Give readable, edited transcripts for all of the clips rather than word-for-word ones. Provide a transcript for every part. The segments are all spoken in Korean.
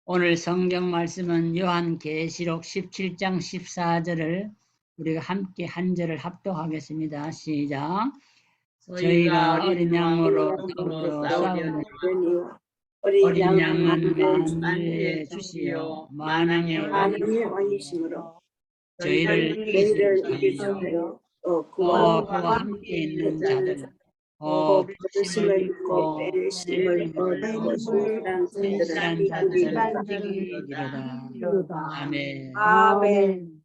오늘 성경 말씀은 요한계시록 17장 14절을 우리가 함께 한 절을 합독하겠습니다. 시작. 저희가 어린 양으로 더불어 싸우려니 어린 양은 만주에 주시어 만왕의 왕이시므로 저희를 이기시며 그와 함께 있는 자들 부르심을 믿고 때를 얻은 진실한 자들을 이기리로다. 아멘. 아멘.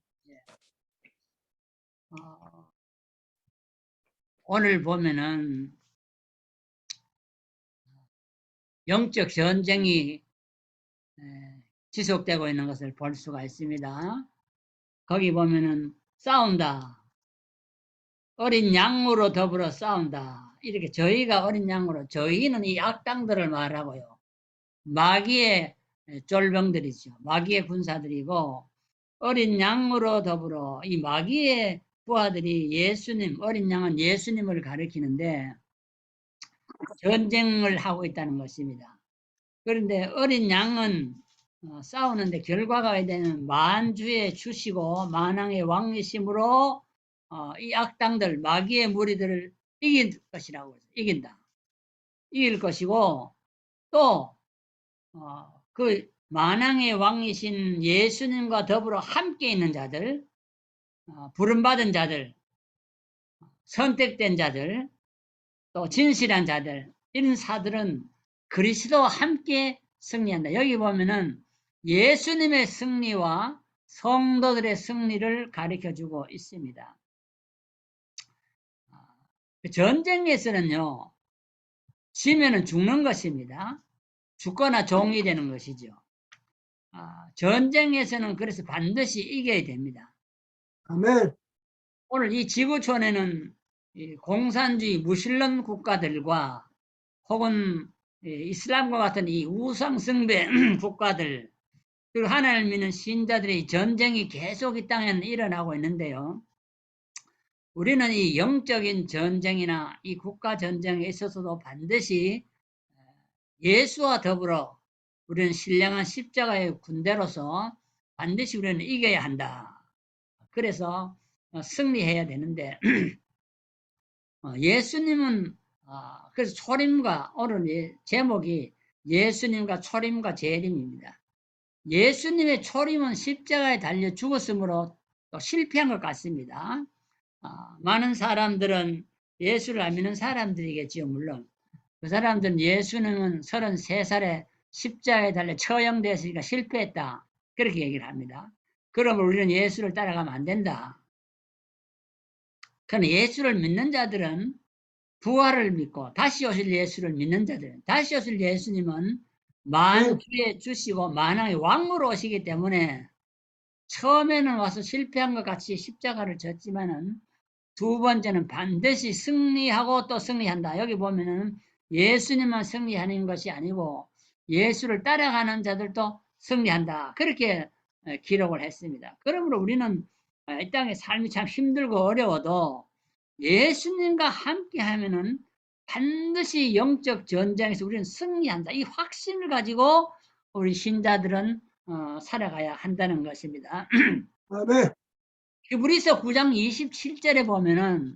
오늘 보면은 영적 전쟁이 지속되고 있는 것을 볼 수가 있습니다. 거기 보면은 싸운다. 어린 양으로 더불어 싸운다. 이렇게 저희가 어린 양으로, 저희는 이 악당들을 말하고요. 마귀의 쫄병들이죠. 마귀의 군사들이고, 어린 양으로 더불어 이 마귀의 부하들이 예수님, 어린 양은 예수님을 가리키는데 전쟁을 하고 있다는 것입니다. 그런데 어린 양은 싸우는데 결과가 되는 만주에 주시고 만왕의 왕이심으로 이 악당들, 마귀의 무리들을 이길 것이라고 해서 이긴다. 이길 것이고 또 그 만왕의 왕이신 예수님과 더불어 함께 있는 자들, 부름받은 자들, 선택된 자들, 또 진실한 자들, 이런 사들은 그리스도와 함께 승리한다. 여기 보면은 예수님의 승리와 성도들의 승리를 가르쳐주고 있습니다. 전쟁에서는요, 지면은 죽는 것입니다. 죽거나 종이 되는 것이죠. 전쟁에서는 그래서 반드시 이겨야 됩니다. 아멘. 오늘 이 지구촌에는 공산주의 무신론 국가들과 혹은 이슬람과 같은 이 우상숭배 국가들, 그리고 하나님을 믿는 신자들의 전쟁이 계속 이 땅에는 일어나고 있는데요. 우리는 이 영적인 전쟁이나 이 국가 전쟁에 있어서도 반드시 예수와 더불어 우리는 신령한 십자가의 군대로서 반드시 우리는 이겨야 한다. 그래서 승리해야 되는데 예수님은 그래서 초림과 오늘 제목이 예수님과 초림과 재림입니다. 예수님의 초림은 십자가에 달려 죽었으므로 또 실패한 것 같습니다. 많은 사람들은 예수를 안 믿는 사람들이겠지요. 물론 그 사람들은 예수님은 33살에 십자가에 달려 처형됐으니까 실패했다. 그렇게 얘기를 합니다. 그러면 우리는 예수를 따라가면 안 된다. 그러나 예수를 믿는 자들은 부활을 믿고 다시 오실 예수를 믿는 자들, 다시 오실 예수님은 만주에 주시고 만왕의 왕으로 오시기 때문에 처음에는 와서 실패한 것 같이 십자가를 졌지만은 두 번째는 반드시 승리하고 또 승리한다. 여기 보면은 예수님만 승리하는 것이 아니고 예수를 따라가는 자들도 승리한다. 그렇게 기록을 했습니다. 그러므로 우리는 이 땅의 삶이 참 힘들고 어려워도 예수님과 함께 하면은 반드시 영적 전쟁에서 우리는 승리한다. 이 확신을 가지고 우리 신자들은 살아가야 한다는 것입니다. 아멘. 히브리서 9장 27절에 보면은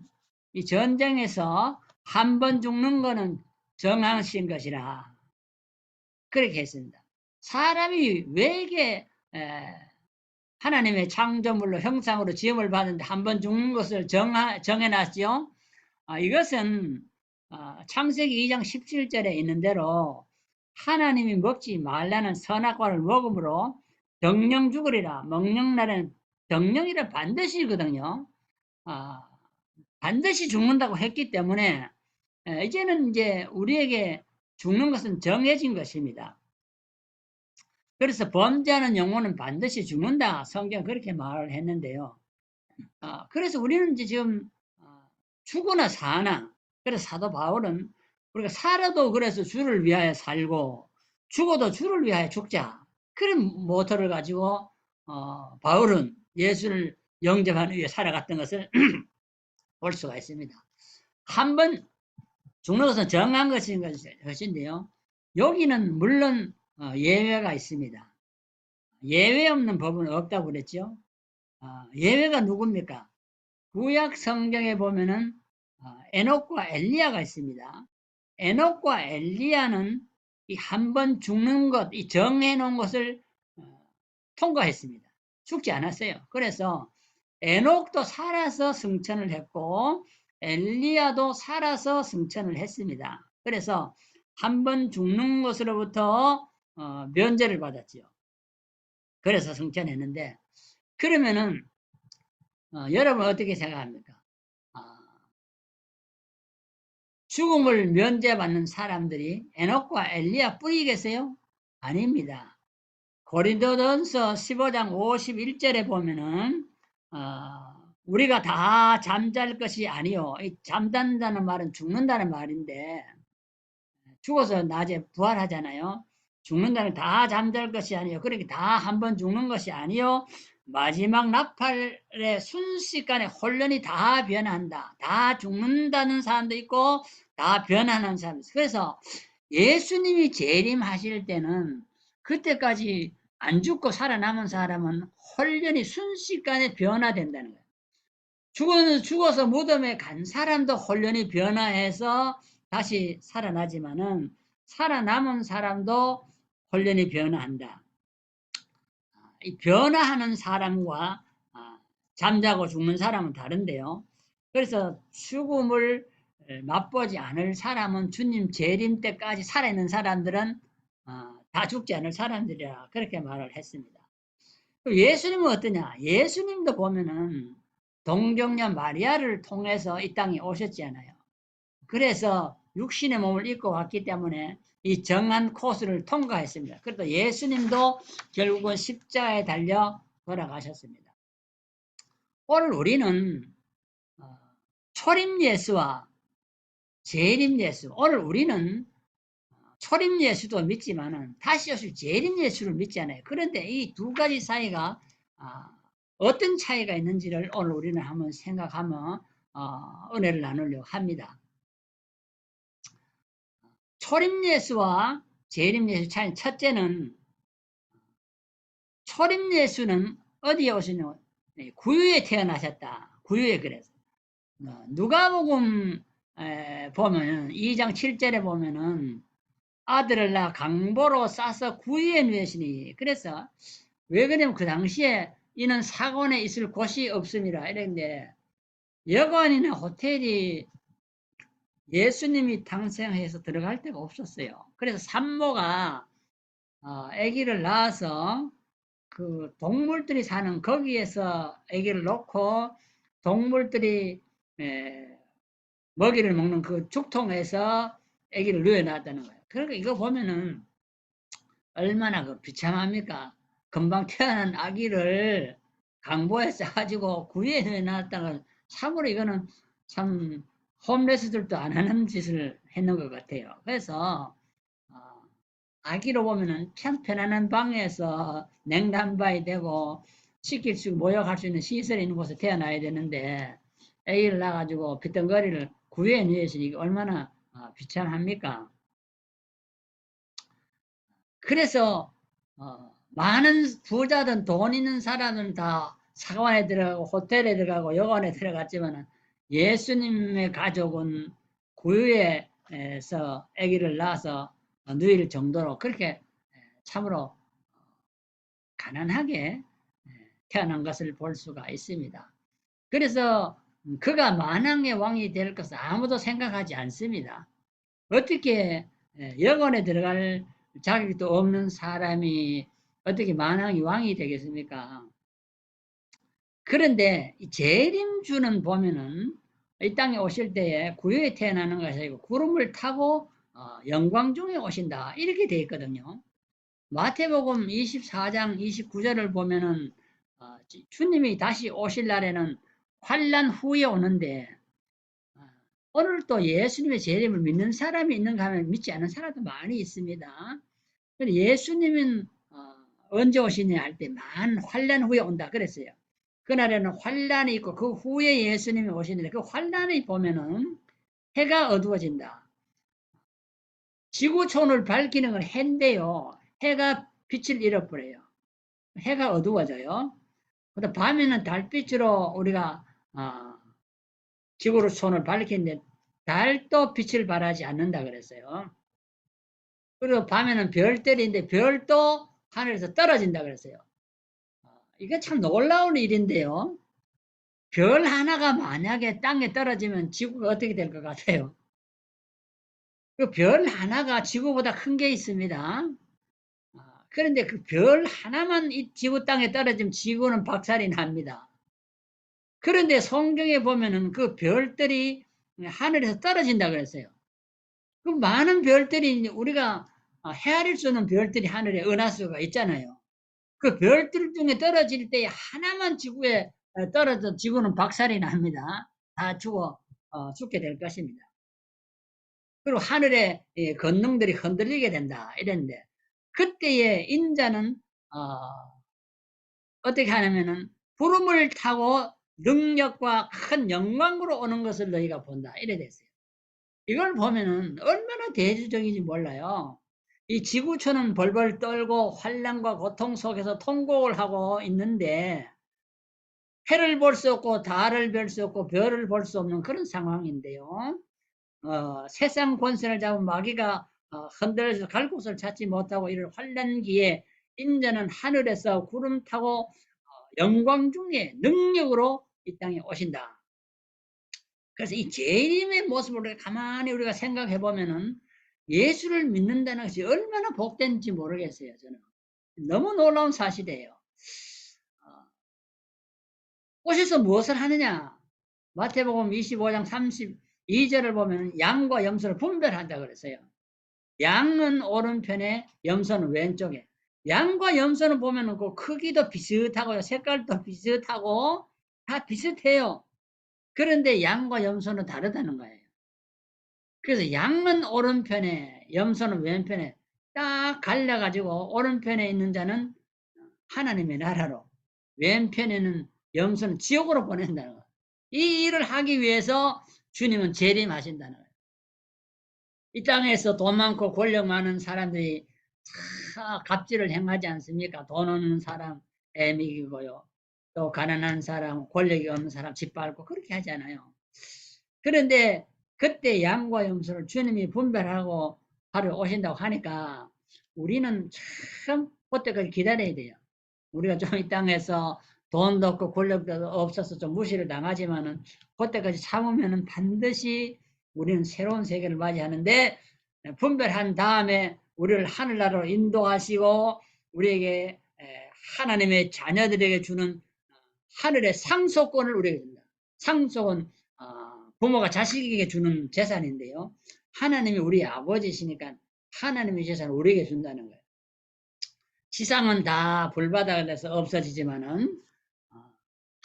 이 전쟁에서 한 번 죽는 거는 정하신 것이라 그렇게 했습니다. 사람이 왜 이게 하나님의 창조물로 형상으로 지음을 받는데 한 번 죽는 것을 정해놨죠. 이것은 창세기 2장 17절에 있는 대로 하나님이 먹지 말라는 선악과를 먹음으로 정령 죽으리라. 먹령날에는 정령이라 반드시거든요. 반드시 죽는다고 했기 때문에 이제는 이제 우리에게 죽는 것은 정해진 것입니다. 그래서 범죄하는 영혼은 반드시 죽는다. 성경 그렇게 말을 했는데요. 그래서 우리는 이제 지금 죽으나 사나, 그래서 사도 바울은 우리가 살아도 그래서 주를 위하여 살고 죽어도 주를 위하여 죽자. 그런 모토를 가지고 바울은 예수를 영접하는 위해 살아갔던 것을 볼 수가 있습니다. 한 번 죽는 것은 정한 것인데요. 여기는 물론 예외가 있습니다. 예외 없는 법은 없다고 그랬죠. 예외가 누굽니까? 구약 성경에 보면은 에녹과 엘리야가 있습니다. 에녹과 엘리야는 이 한 번 죽는 것, 이 정해놓은 것을 통과했습니다. 죽지 않았어요. 그래서 에녹도 살아서 승천을 했고 엘리야도 살아서 승천을 했습니다. 그래서 한 번 죽는 것으로부터 면제를 받았지요. 그래서 승천했는데 그러면은 여러분 어떻게 생각합니까? 죽음을 면제받는 사람들이 에녹과 엘리야 뿐이겠어요? 아닙니다. 고린도전서 15장 51절에 보면은 우리가 다 잠잘 것이 아니요. 잠든다는 말은 죽는다는 말인데 죽어서 낮에 부활하잖아요. 죽는다는 다 잠잘 것이 아니요. 그렇게 다 한 번 죽는 것이 아니요. 마지막 나팔의 순식간에 혼련이 다 변한다. 다 죽는다는 사람도 있고 다 변하는 사람도 있어요. 그래서 예수님이 재림하실 때는 그때까지 안 죽고 살아남은 사람은 혼련이 순식간에 변화된다는 거예요. 죽어서 무덤에 간 사람도 혼련이 변화해서 다시 살아나지만은 살아남은 사람도 혼련이 변화한다. 이 변화하는 사람과 잠자고 죽는 사람은 다른데요. 그래서 죽음을 맛보지 않을 사람은 주님 재림 때까지 살아있는 사람들은 다 죽지 않을 사람들이라 그렇게 말을 했습니다. 예수님은 어떠냐? 예수님도 보면은 동정녀 마리아를 통해서 이 땅에 오셨잖아요. 그래서 육신의 몸을 입고 왔기 때문에 이 정한 코스를 통과했습니다. 그래도 예수님도 결국은 십자가에 달려 돌아가셨습니다. 오늘 우리는 초림 예수와 재림 예수, 오늘 우리는 초림 예수도 믿지만은 다시 오실 재림 예수를 믿잖아요. 그런데 이 두 가지 사이가 어떤 차이가 있는지를 오늘 우리는 한번 생각하면 은혜를 나누려고 합니다. 초림 예수와 재림 예수 차이, 첫째는 초림 예수는 어디에 오시냐? 구유에 태어나셨다. 구유에. 그래서 누가복음 보면은 2장 7절에 보면은 아들을 낳아 강보로 싸서 구유에 누이시니. 그래서 왜 그러냐면 그 당시에 이는 사관에 있을 곳이 없습니다. 이랬는데 여관이나 호텔이 예수님이 탄생해서 들어갈 데가 없었어요. 그래서 산모가 아기를 낳아서 그 동물들이 사는 거기에서 아기를 놓고 동물들이 먹이를 먹는 그 죽통에서 아기를 누워놨다는 거예요. 그러니까 이거 보면은 얼마나 그 비참합니까? 금방 태어난 아기를 강보에 싸가지고 구이에 넣어놨다는, 참으로 이거는 참 홈레스들도 안 하는 짓을 했는 것 같아요. 그래서 아기로 보면은 참 편안한 방에서 냉담바이 되고 씻길 수 있고 모욕할 수 있는 시설이 있는 곳에 태어나야 되는데 아기를 낳아가지고 빗덩거리를 구이에 넣으시니 이게 얼마나 비참합니까? 그래서 많은 부자든 돈 있는 사람은 다 사관에 들어가고 호텔에 들어가고 여관에 들어갔지만 예수님의 가족은 구유에서 아기를 낳아서 누일 정도로 그렇게 참으로 가난하게 태어난 것을 볼 수가 있습니다. 그래서 그가 만왕의 왕이 될 것을 아무도 생각하지 않습니다. 어떻게 여관에 들어갈 자격도 없는 사람이 어떻게 만왕의 왕이 되겠습니까? 그런데 재림주는 보면은 이 땅에 오실 때에 구유에 태어나는 것이 아니고 구름을 타고 영광 중에 오신다 이렇게 되어 있거든요. 마태복음 24장 29절을 보면은 주님이 다시 오실 날에는 환난 후에 오는데 오늘 또 예수님의 재림을 믿는 사람이 있는가 하면 믿지 않는 사람도 많이 있습니다. 예수님은 언제 오시냐 할 때 만 환난 후에 온다 그랬어요. 그날에는 환난이 있고 그 후에 예수님이 오시는데 그 환난이 보면은 해가 어두워진다. 지구촌을 밝히는 건 해인데요. 해가 빛을 잃어버려요. 해가 어두워져요. 근데 밤에는 달빛으로 우리가 지구로 손을 밝히는데 달도 빛을 발하지 않는다 그랬어요. 그리고 밤에는 별들인데 별도 하늘에서 떨어진다 그랬어요. 이게 참 놀라운 일인데요. 별 하나가 만약에 땅에 떨어지면 지구가 어떻게 될 것 같아요? 그 별 하나가 지구보다 큰 게 있습니다. 그런데 그 별 하나만 이 지구 땅에 떨어지면 지구는 박살이 납니다. 그런데 성경에 보면은 그 별들이 하늘에서 떨어진다 그랬어요. 그 많은 별들이 우리가 헤아릴 수 없는 별들이 하늘에 은하수가 있잖아요. 그 별들 중에 떨어질 때 하나만 지구에 떨어져 지구는 박살이 납니다. 다 죽게 될 것입니다. 그리고 하늘의 권능들이 흔들리게 된다 이랬는데 그때의 인자는 어떻게 하냐면은 구름을 타고 능력과 큰 영광으로 오는 것을 너희가 본다 이래 됐어요. 이걸 보면은 얼마나 대조적인지 몰라요. 이 지구촌은 벌벌 떨고 환란과 고통 속에서 통곡을 하고 있는데 해를 볼 수 없고 달을 볼 수 없고 별을 볼 수 없는 그런 상황인데요. 세상 권세를 잡은 마귀가 흔들어서 갈 곳을 찾지 못하고 이를 환란기에 인자는 하늘에서 구름 타고 영광 중에 능력으로 이 땅에 오신다. 그래서 이 재림의 모습을 가만히 우리가 생각해 보면은 예수를 믿는다는 것이 얼마나 복된지 모르겠어요. 저는 너무 놀라운 사실이에요. 오셔서 무엇을 하느냐? 마태복음 25장 32절을 보면 양과 염소를 분별한다 그랬어요. 양은 오른편에, 염소는 왼쪽에. 양과 염소는 보면은 그 크기도 비슷하고요, 색깔도 비슷하고 다 비슷해요. 그런데 양과 염소는 다르다는 거예요. 그래서 양은 오른편에, 염소는 왼편에 딱 갈려가지고 오른편에 있는 자는 하나님의 나라로, 왼편에는 염소는 지옥으로 보낸다는 거예요. 이 일을 하기 위해서 주님은 재림하신다는 거예요. 이 땅에서 돈 많고 권력 많은 사람들이 다 갑질을 행하지 않습니까? 돈 없는 사람 애미기고요. 또 가난한 사람, 권력이 없는 사람 짓밟고 그렇게 하잖아요. 그런데 그때 양과 염소를 주님이 분별하고 바로 오신다고 하니까 우리는 참 그때까지 기다려야 돼요. 우리가 좀 이 땅에서 돈도 없고 권력도 없어서 좀 무시를 당하지만은 그때까지 참으면은 반드시 우리는 새로운 세계를 맞이하는데 분별한 다음에 우리를 하늘나라로 인도하시고 우리에게 하나님의 자녀들에게 주는 하늘의 상속권을 우리에게 줍니다. 상속은 부모가 자식에게 주는 재산인데요. 하나님이 우리 아버지시니까 하나님의 재산을 우리에게 준다는 거예요. 지상은 다 불바다가 돼서 없어지지만은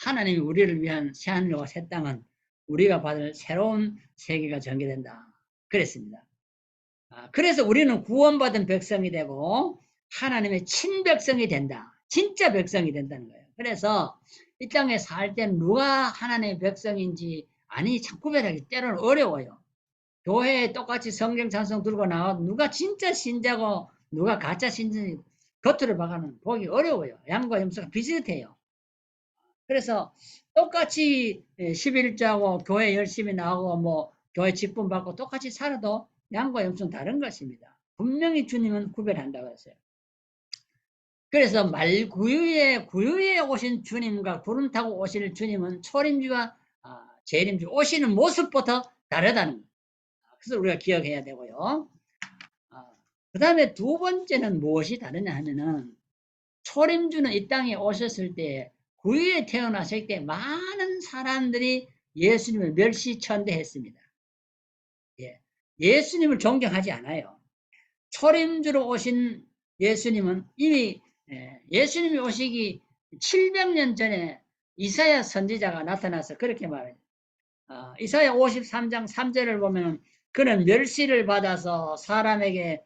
하나님이 우리를 위한 새하늘과 새 땅은 우리가 받을 새로운 세계가 전개된다. 그랬습니다. 그래서 우리는 구원받은 백성이 되고 하나님의 친백성이 된다. 진짜 백성이 된다는 거예요. 그래서 이 땅에 살 때는 누가 하나님의 백성인지 아니 참 구별하기 때로는 어려워요. 교회에 똑같이 성경 찬송 들고 나와도 누가 진짜 신자고 누가 가짜 신자인지 겉으로 봐가는 보기 어려워요. 양과 염소가 비슷해요. 그래서 똑같이 11조하고 교회 열심히 나오고 뭐 교회 직분 받고 똑같이 살아도 양과 염소는 다른 것입니다. 분명히 주님은 구별한다고 했어요. 그래서 구유에 오신 주님과 구름 타고 오실 주님은 초림주와 재림주 오시는 모습부터 다르다는 거예요. 그래서 우리가 기억해야 되고요. 그 다음에 두 번째는 무엇이 다르냐 하면은 초림주는 이 땅에 오셨을 때 구유에 태어나실 때 많은 사람들이 예수님을 멸시천대했습니다. 예수님을 존경하지 않아요. 초림주로 오신 예수님은 이미 예수님이 오시기 700년 전에 이사야 선지자가 나타나서 그렇게 말해요. 이사야 53장 3절을 보면 그는 멸시를 받아서 사람에게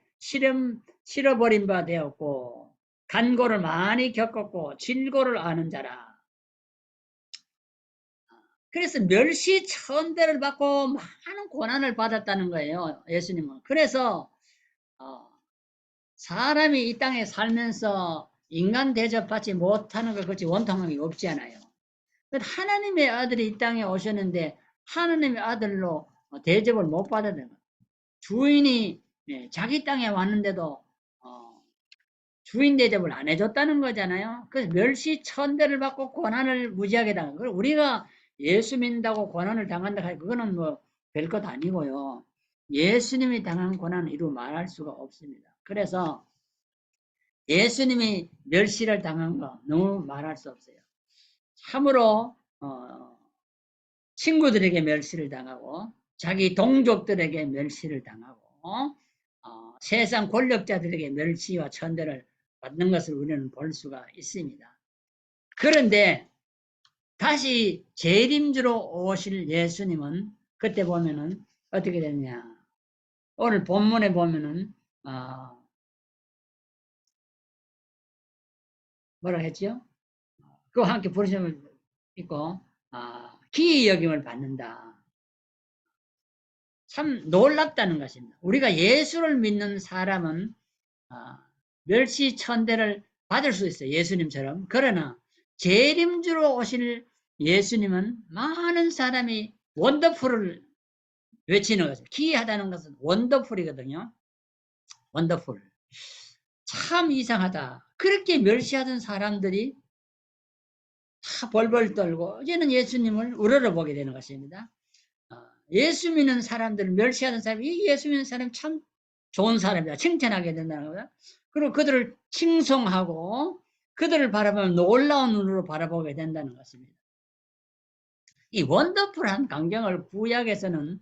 실어버린 바 되었고 간고를 많이 겪었고 질고를 아는 자라. 그래서 멸시천대를 받고 많은 고난을 받았다는 거예요. 예수님은. 그래서 사람이 이 땅에 살면서 인간 대접받지 못하는 것 그렇지 원통함이 없잖아요. 하나님의 아들이 이 땅에 오셨는데 하나님의 아들로 대접을 못 받았다는 거예요. 주인이 자기 땅에 왔는데도 주인 대접을 안 해줬다는 거잖아요. 그래서 멸시천대를 받고 고난을 무지하게 당한 거예요. 우리가 예수 믿는다고 고난을 당한다 하니 그거는 뭐 별것 아니고요. 예수님이 당한 고난은 이루 말할 수가 없습니다. 그래서 예수님이 멸시를 당한 거 너무 말할 수 없어요. 참으로 친구들에게 멸시를 당하고 자기 동족들에게 멸시를 당하고 세상 권력자들에게 멸시와 천대를 받는 것을 우리는 볼 수가 있습니다. 그런데 다시 재림주로 오실 예수님은 그때 보면은 어떻게 되느냐. 오늘 본문에 보면은 뭐라 했죠? 그와 함께 부르심을 있고 기이 여김을 받는다. 참 놀랍다는 것입니다. 우리가 예수를 믿는 사람은 멸시천대를 받을 수 있어요. 예수님처럼. 그러나 재림주로 오실 예수님은 많은 사람이 원더풀을 외치는 것을 기이하다는 것은 원더풀이거든요. 원더풀. 참 이상하다. 그렇게 멸시하던 사람들이 다 벌벌 떨고 이제는 예수님을 우러러보게 되는 것입니다. 예수 믿는 사람들을 멸시하는 사람이 이 예수 믿는 사람이 참 좋은 사람이다. 칭찬하게 된다는 거다. 그리고 그들을 칭송하고 그들을 바라보면 놀라운 눈으로 바라보게 된다는 것입니다. 이 원더풀한 광경을 구약에서는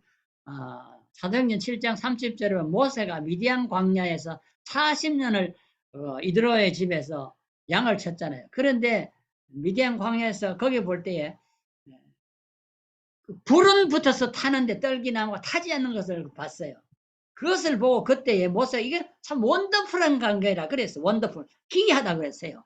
사도행전 7장 30절에 보면 모세가 미디안 광야에서 40년을 이드로의 집에서 양을 쳤잖아요. 그런데 미디안 광야에서 거기 볼 때에 불은 붙어서 타는데 떨기나무가 타지 않는 것을 봤어요. 그것을 보고 그때에 모세가 이게 참 원더풀한 관계라 그랬어. 원더풀. 기이하다 그랬어요.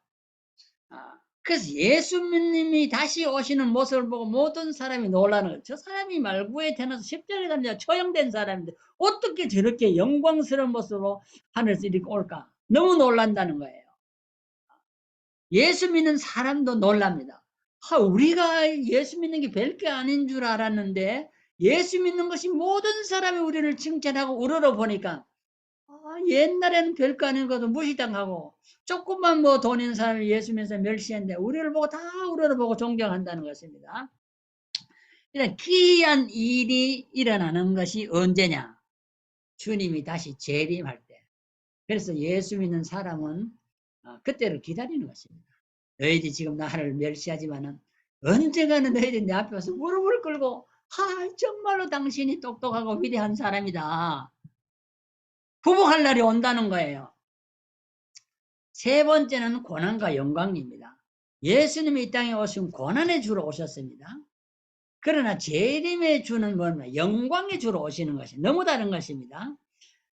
그래서 예수님이 다시 오시는 모습을 보고 모든 사람이 놀라는 거예요. 저 사람이 말구에 태어나서 십자가에 달려 처형된 사람인데 어떻게 저렇게 영광스러운 모습으로 하늘에서 이렇게 올까? 너무 놀란다는 거예요. 예수 믿는 사람도 놀랍니다. 우리가 예수 믿는 게 별게 아닌 줄 알았는데 예수 믿는 것이 모든 사람이 우리를 칭찬하고 우러러보니까 옛날에는 별거 아닌 것도 무시당하고 조금만 뭐 돈 있는 사람이 예수 믿는 멸시했는데 우리를 보고 다 우러러보고 존경한다는 것입니다. 이런 기이한 일이 일어나는 것이 언제냐? 주님이 다시 재림할 때. 그래서 예수 믿는 사람은 그때를 기다리는 것입니다. 너희들이 지금 나를 멸시하지만은 언젠가는 너희들이 내 앞에 와서 무릎을 꿇고 정말로 당신이 똑똑하고 위대한 사람이다. 부복할 날이 온다는 거예요. 세 번째는 고난과 영광입니다. 예수님이 이 땅에 오신 고난의 주로 오셨습니다. 그러나 재림의 주는 뭐냐? 영광의 주로 오시는 것이 너무 다른 것입니다.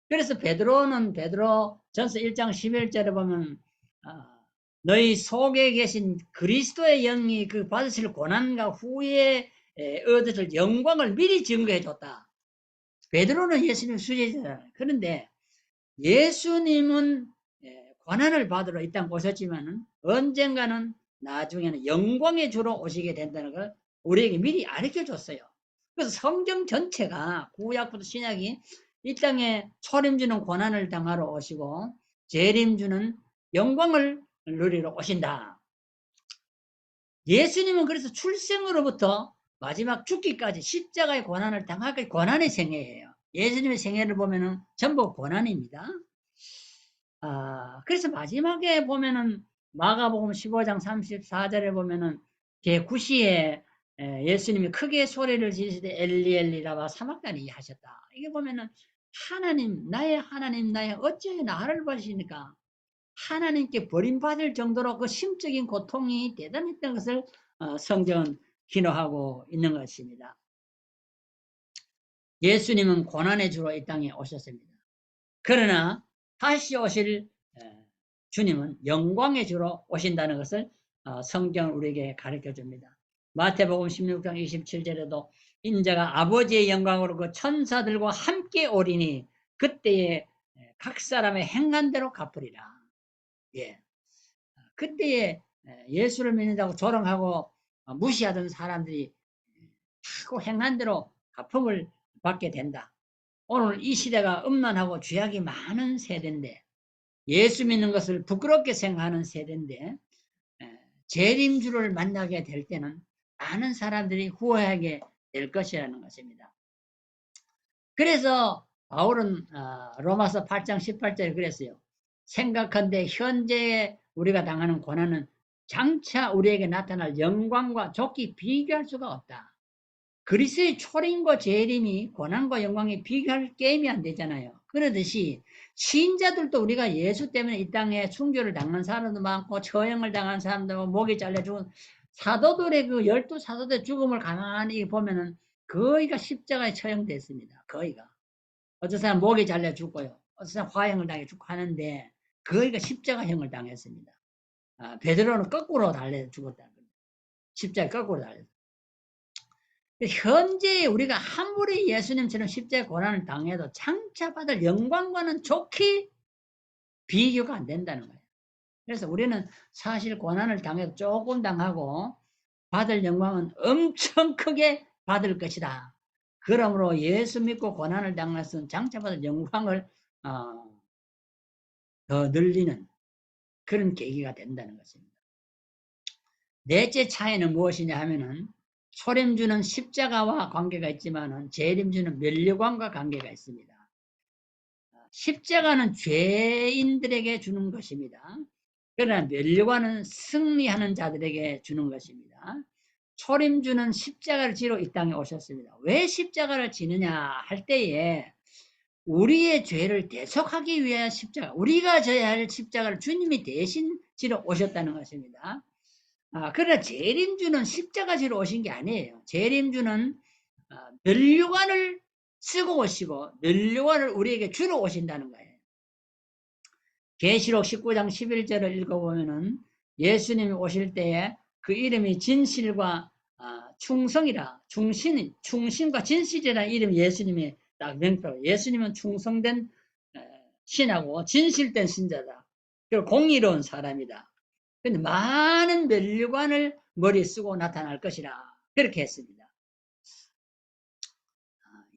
그래서 베드로는 베드로전서 1장 11절에 보면 너희 속에 계신 그리스도의 영이 그 받으실 고난과 후에 얻으실 영광을 미리 증거해 줬다. 베드로는 예수님 수제자잖아요. 그런데 예수님은 고난을 받으러 이 땅 오셨지만은 언젠가는 나중에는 영광의 주로 오시게 된다는 걸 우리에게 미리 알려 줬어요. 그래서 성경 전체가 구약부터 신약이 이 땅에 초림주는 고난을 당하러 오시고 재림주는 영광을 누리러 오신다. 예수님은 그래서 출생으로부터 마지막 죽기까지 십자가의 고난을 당하기 고난의 생애예요. 예수님의 생애를 보면은 전부 고난입니다. 그래서 마지막에 보면은 마가복음 15장 34절에 보면은 제9시에 예수님이 크게 소리를 지르시되 엘리 엘리 라마 사막다니 하셨다. 이게 보면은 하나님 나의 어찌 나를 버리시니까 하나님께 버림받을 정도로 그 심적인 고통이 대단했던 것을 성경은 기록하고 있는 것입니다. 예수님은 고난의 주로 이 땅에 오셨습니다. 그러나 다시 오실 주님은 영광의 주로 오신다는 것을 성경은 우리에게 가르쳐 줍니다. 마태복음 16장 27절에도 인자가 아버지의 영광으로 그 천사들과 함께 오리니 그때에 각 사람의 행한 대로 갚으리라. 예. 그때에 예수를 믿는다고 조롱하고 무시하던 사람들이 하고 행한 대로 갚음을 받게 된다. 오늘 이 시대가 음란하고 죄악이 많은 세대인데, 예수 믿는 것을 부끄럽게 생각하는 세대인데, 재림주를 만나게 될 때는 많은 사람들이 후회하게 될 것이라는 것입니다. 그래서 바울은 로마서 8장 18절에 그랬어요. 생각한데 현재 우리가 당하는 고난은 장차 우리에게 나타날 영광과 좋게 비교할 수가 없다. 그리스도의 초림과 재림이 고난과 영광에 비교할 게임이 안 되잖아요. 그러듯이 신자들도 우리가 예수 때문에 이 땅에 순교를 당한 사람도 많고 처형을 당한 사람도 많고 목이 잘려 죽은 사도들의 그 12사도들의 죽음을 가만히 보면은 거의가 십자가에 처형됐습니다. 거의가. 어떤 사람 목이 잘려 죽고요. 어떤 사람 화형을 당해 죽고 하는데 거의가 십자가형을 당했습니다. 베드로는 거꾸로 달려 죽었다. 십자가 거꾸로 달려. 현재 우리가 아무리 예수님처럼 십자가 고난을 당해도 장차 받을 영광과는 좋게 비교가 안 된다는 거예요. 그래서 우리는 사실 고난을 당해도 조금 당하고 받을 영광은 엄청 크게 받을 것이다. 그러므로 예수 믿고 고난을 당했으면 장차 받을 영광을 더 늘리는 그런 계기가 된다는 것입니다. 넷째 차이는 무엇이냐 하면은 초림주는 십자가와 관계가 있지만은 재림주는 면류관과 관계가 있습니다. 십자가는 죄인들에게 주는 것입니다. 그러나 면류관은 승리하는 자들에게 주는 것입니다. 초림주는 십자가를 지러 이 땅에 오셨습니다. 왜 십자가를 지느냐 할 때에 우리의 죄를 대속하기 위한 십자가, 우리가 져야 할 십자가를 주님이 대신 지러 오셨다는 것입니다. 그러나 재림주는 십자가 지러 오신 게 아니에요. 재림주는 면류관을 쓰고 오시고 면류관을 우리에게 주러 오신다는 거예요. 계시록 19장 11절을 읽어보면은 예수님이 오실 때에 그 이름이 진실과 충성이라, 충신과 진실이라는 이름이 예수님이 딱 명표로, 예수님은 충성된 신하고 진실된 신자다. 그리고 공의로운 사람이다. 근데 많은 면류관을 머리에 쓰고 나타날 것이라 그렇게 했습니다.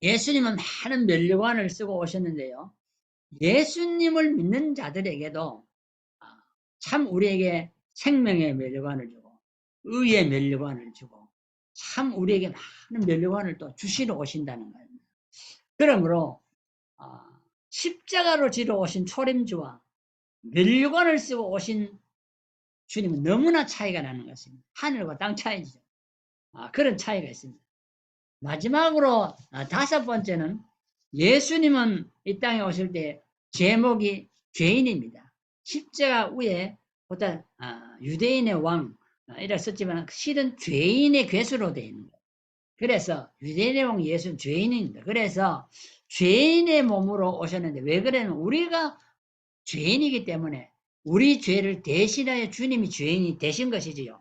예수님은 많은 면류관을 쓰고 오셨는데요. 예수님을 믿는 자들에게도 참 우리에게 생명의 면류관을 주고 의의 면류관을 주고 참 우리에게 많은 면류관을 또 주시러 오신다는 거예요. 그러므로 십자가로 지러 오신 초림주와 면류관을 쓰고 오신 주님은 너무나 차이가 나는 것입니다. 하늘과 땅 차이죠. 그런 차이가 있습니다. 마지막으로 다섯 번째는 예수님은 이 땅에 오실 때 제목이 죄인입니다. 십자가 위에 보다 유대인의 왕 이라 썼지만 실은 죄인의 괴수로 되어 있는 거예요. 그래서 유대인의 왕 예수는 죄인입니다. 그래서 죄인의 몸으로 오셨는데 왜 그러냐면 우리가 죄인이기 때문에 우리 죄를 대신하여 주님이 죄인이 되신 것이지요.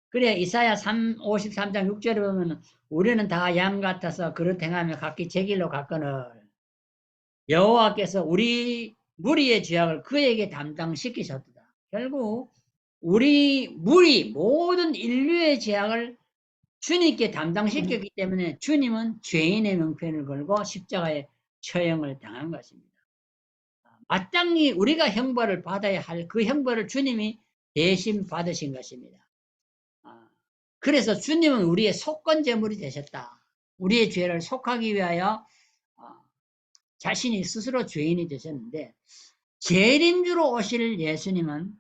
그래 이사야 53장 6절에 보면 우리는 다 양 같아서 그릇 행하며 각기 제 길로 갔거늘 여호와께서 우리 무리의 죄악을 그에게 담당시키셨다. 결국 우리 무리 모든 인류의 죄악을 주님께 담당시켰기 때문에 주님은 죄인의 명패를 걸고 십자가에 처형을 당한 것입니다. 마땅히 우리가 형벌을 받아야 할 그 형벌을 주님이 대신 받으신 것입니다. 그래서 주님은 우리의 속건제물이 되셨다. 우리의 죄를 속하기 위하여 자신이 스스로 죄인이 되셨는데 재림주로 오실 예수님은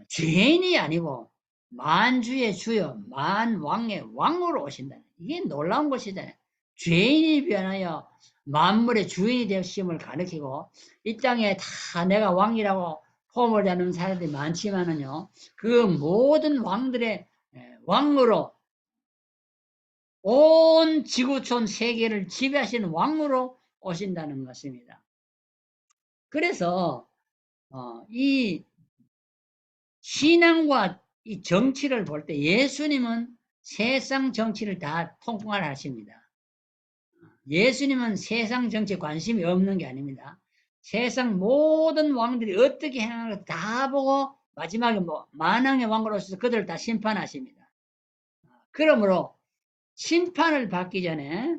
죄인이 아니고 만주의 주여 만왕의 왕으로 오신다. 이게 놀라운 것이잖아요. 죄인이 변하여 만물의 주인이 되심을 가리키고 이 땅에 다 내가 왕이라고 폼을 잡는 사람들이 많지만은요 그 모든 왕들의 왕으로 온 지구촌 세계를 지배하시는 왕으로 오신다는 것입니다. 그래서 이 신앙과 이 정치를 볼 때 예수님은 세상 정치를 다 통할하십니다. 예수님은 세상 정치에 관심이 없는 게 아닙니다. 세상 모든 왕들이 어떻게 행하는가 다 보고 마지막에 뭐 만왕의 왕으로 오셔서 그들을 다 심판하십니다. 그러므로 심판을 받기 전에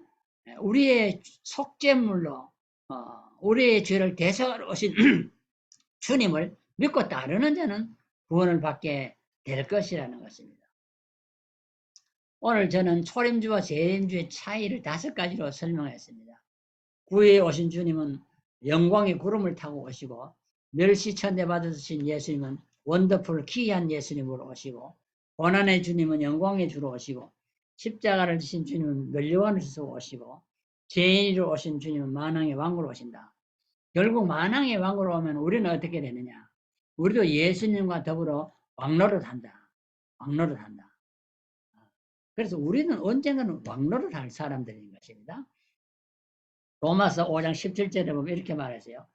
우리의 속죄물로 우리의 죄를 대속하러 오신 주님을 믿고 따르는 자는 구원을 받게 될 것이라는 것입니다. 오늘 저는 초림주와 재림주의 차이를 5가지로 설명했습니다. 구유에 오신 주님은 영광의 구름을 타고 오시고, 멸시천대 받으신 예수님은 원더풀 기이한 예수님으로 오시고, 고난의 주님은 영광의 주로 오시고, 십자가를 지신 주님은 멸류관을 쓰고 오시고, 죄인으로 오신 주님은 만왕의 왕으로 오신다. 결국 만왕의 왕으로 오면 우리는 어떻게 되느냐? 우리도 예수님과 더불어 왕노릇한다. 왕노릇한다. 그래서 우리는 언젠가는 왕노릇 할 사람들인 것입니다. 로마서 5장 17절에 보면 이렇게 말했어요.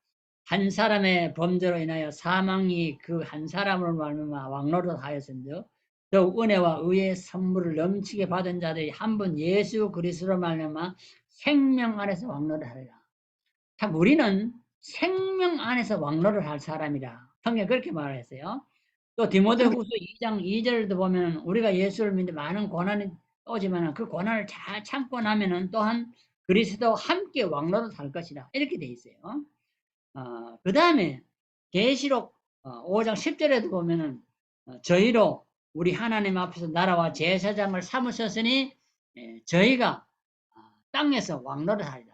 한 사람의 범죄로 인하여 사망이 그 한 사람을 말미암아 왕노릇 하였은데 더욱 은혜와 의의 선물을 넘치게 받은 자들이 한 분 예수 그리스도로 말미암아 생명 안에서 왕노릇 하리라. 참 우리는 생명 안에서 왕노릇 할 사람이라 성경에 그렇게 말했어요. 또 디모데후서 2장 2절도 보면 우리가 예수를 믿는 많은 고난이 오지만 그 고난을 잘 참고 나면은 또한 그리스도와 함께 왕노릇 할 것이다. 이렇게 돼 있어요. 그 다음에 계시록 5장 10절에도 보면은 저희로 우리 하나님 앞에서 나라와 제사장을 삼으셨으니 저희가 땅에서 왕노릇 하리라.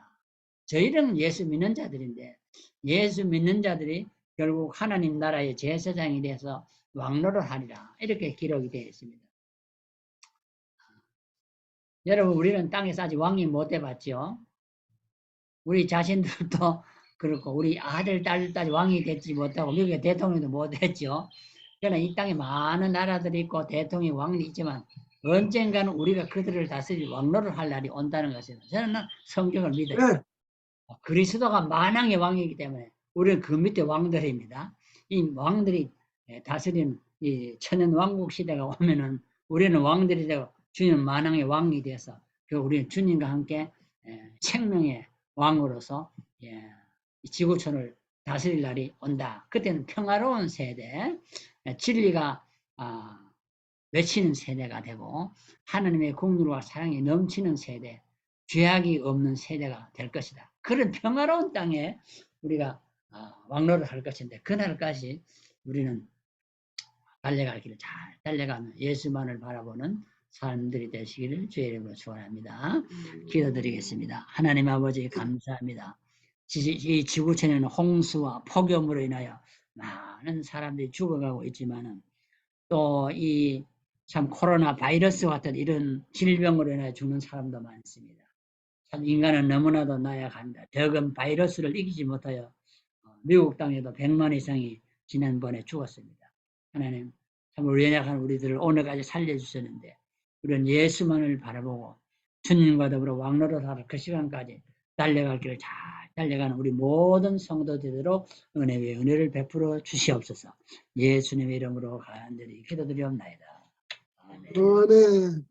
저희는 예수 믿는 자들인데 예수 믿는 자들이 결국 하나님 나라의 제사장이 돼서 왕노릇 하리라. 이렇게 기록이 되어 있습니다. 여러분 우리는 땅에서 아직 왕이 못 돼봤죠. 우리 자신들도 그렇고 우리 아들 딸도 아직 왕이 되지 못하고 미국의 대통령도 못 됐죠. 그러나 이 땅에 많은 나라들이 있고 대통령이 왕이 있지만 언젠가는 우리가 그들을 다스릴 왕노릇 할 날이 온다는 것입니다. 저는 성경을 믿어요. 네. 그리스도가 만왕의 왕이기 때문에 우리는 그 밑에 왕들입니다. 이 왕들이 다스리는 이 천년 왕국 시대가 오면은 우리는 왕들이 되고 주님은 만왕의 왕이 돼서 우리는 주님과 함께 생명의 왕으로서 이 지구촌을 다스릴 날이 온다. 그때는 평화로운 세대, 진리가 외치는 세대가 되고 하나님의 공의와 사랑이 넘치는 세대, 죄악이 없는 세대가 될 것이다. 그런 평화로운 땅에 우리가 왕노를 할 것인데 그날까지 우리는 달려갈 길을 잘 달려가며 예수만을 바라보는 사람들이 되시기를 주의 이름으로 축원합니다. 기도드리겠습니다. 하나님 아버지 감사합니다. 이 지구촌에는 홍수와 폭염으로 인하여 많은 사람들이 죽어가고 있지만은 또 이 참 코로나 바이러스 같은 이런 질병으로 인하여 죽는 사람도 많습니다. 참 인간은 너무나도 나약합니다. 적은 바이러스를 이기지 못하여 미국 땅에도 100만 이상이 지난번에 죽었습니다. 하나님 참 연약한 우리들을 오늘까지 살려주셨는데 우리는 예수만을 바라보고 주님과 더불어 왕노릇하러 그 시간까지 달려갈 길을 잘 달려가는 우리 모든 성도들로 은혜 위에 은혜를 베풀어 주시옵소서. 예수님의 이름으로 간절히 기도드리옵나이다. 아멘. 네.